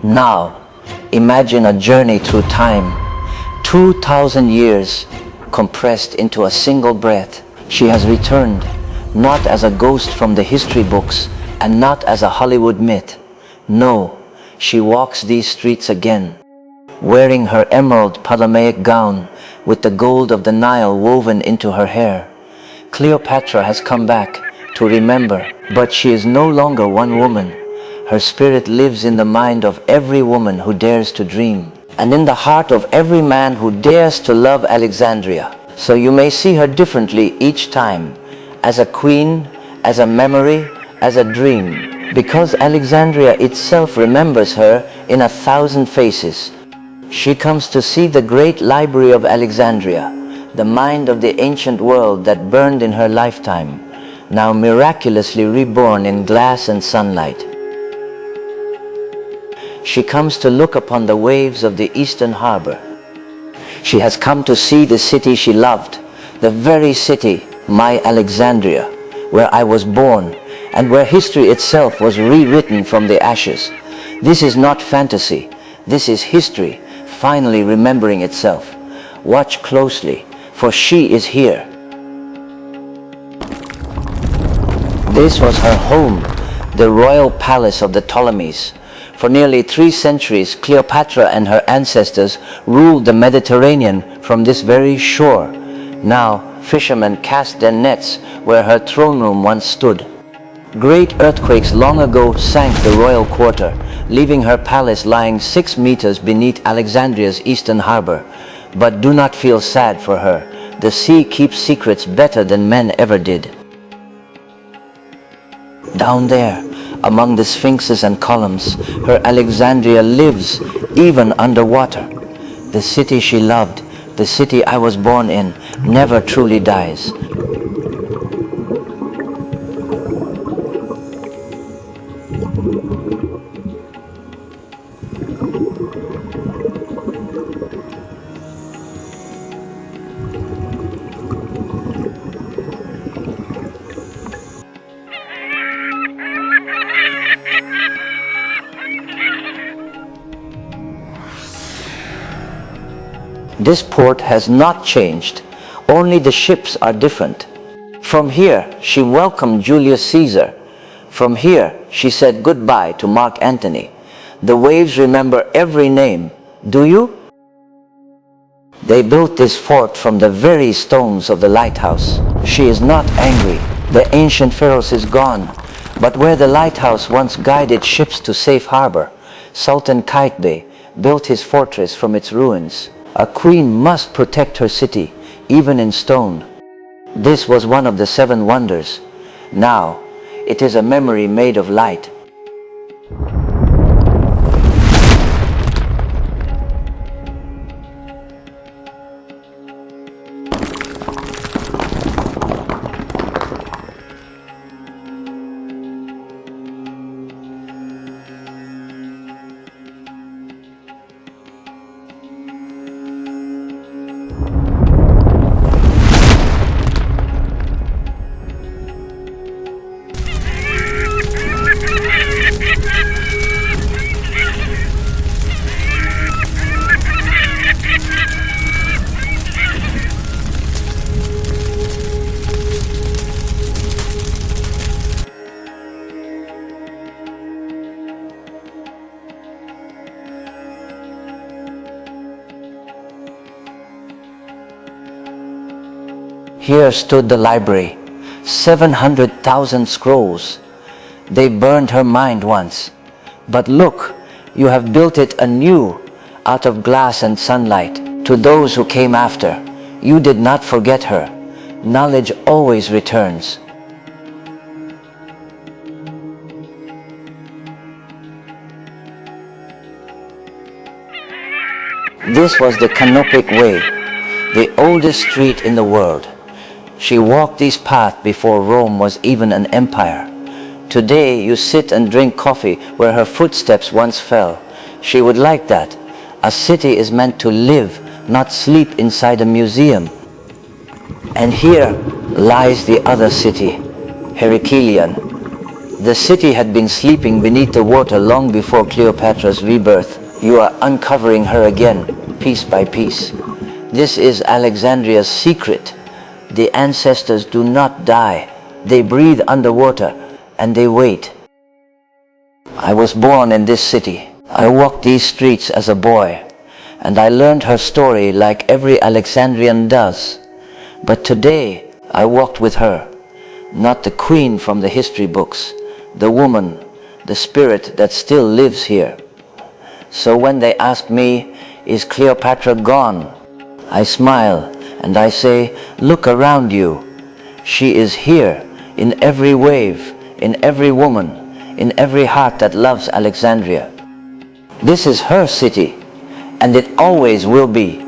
Now, imagine a journey through time, 2,000 years compressed into a single breath. She has returned, not as a ghost from the history books and not as a Hollywood myth. No, she walks these streets again, wearing her emerald Ptolemaic gown with the gold of the Nile woven into her hair. Cleopatra has come back to remember, but she is no longer one woman. Her spirit lives in the mind of every woman who dares to dream, and in the heart of every man who dares to love Alexandria. So you may see her differently each time, as a queen, as a memory, as a dream, because Alexandria itself remembers her in 1,000 faces. She comes to see the great library of Alexandria, the mind of the ancient world that burned in her lifetime, now miraculously reborn in glass and sunlight. She comes to look upon the waves of the Eastern Harbor. She has come to see the city she loved, the very city, my Alexandria, where I was born, and where history itself was rewritten from the ashes. This is not fantasy. This is history, finally remembering itself. Watch closely, for she is here. This was her home, the royal palace of the Ptolemies. For nearly 3 centuries, Cleopatra and her ancestors ruled the Mediterranean from this very shore. Now, fishermen cast their nets where her throne room once stood. Great earthquakes long ago sank the royal quarter, leaving her palace lying 6 meters beneath Alexandria's Eastern Harbor. But do not feel sad for her. The sea keeps secrets better than men ever did. Down there, among the sphinxes and columns, her Alexandria lives, even underwater. The city she loved, the city I was born in, never truly dies. This port has not changed, only the ships are different. From here, she welcomed Julius Caesar. From here, she said goodbye to Mark Antony. The waves remember every name, do you? They built this fort from the very stones of the lighthouse. She is not angry. The ancient Pharos is gone. But where the lighthouse once guided ships to safe harbor, Sultan Qaitbay built his fortress from its ruins. A queen must protect her city, even in stone. This was one of the 7 wonders. Now, it is a memory made of light. Here stood the library, 700,000 scrolls. They burned her mind once. But look, you have built it anew, out of glass and sunlight. To those who came after, you did not forget her. Knowledge always returns. This was the Canopic Way, the oldest street in the world. She walked these paths before Rome was even an empire. Today you sit and drink coffee where her footsteps once fell. She would like that. A city is meant to live, not sleep inside a museum. And here lies the other city, Heracleion, The city had been sleeping beneath the water long before Cleopatra's rebirth. You are uncovering her again, piece by piece. This is Alexandria's secret. The ancestors do not die. They breathe underwater and they wait. I was born in this city. I walked these streets as a boy, and I learned her story like every Alexandrian does. But today, I walked with her, not the queen from the history books, the woman, the spirit that still lives here. So when they ask me, is Cleopatra gone? I smile and I say, look around you. She is here in every wave, in every woman, in every heart that loves Alexandria. This is her city, and it always will be.